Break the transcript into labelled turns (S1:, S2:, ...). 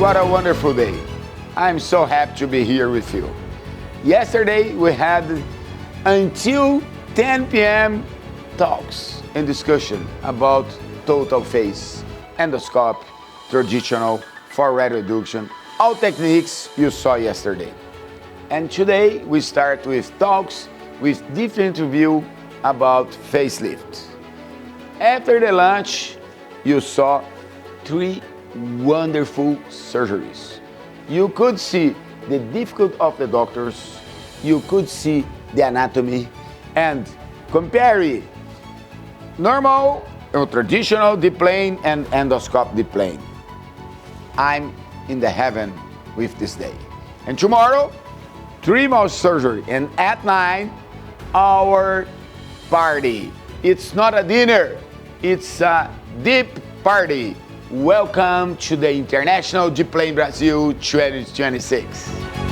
S1: what a wonderful day. I'm so happy to be here with you. Yesterday we had until 10 p.m. talks and discussion about total face, endoscopy, traditional, forehead reduction, all techniques you saw yesterday. And today we start with talks with different view about facelift. After the lunch, you saw 3 wonderful surgeries. You could see the difficulty of the doctors, you could see the anatomy, and compare normal, traditional deep plane and endoscope deep plane. I'm in the heaven with this day. And tomorrow, 3 more surgery, and at 9, our party. It's not a dinner, it's a deep party. Welcome to the International Deep Plane Brazil 2026.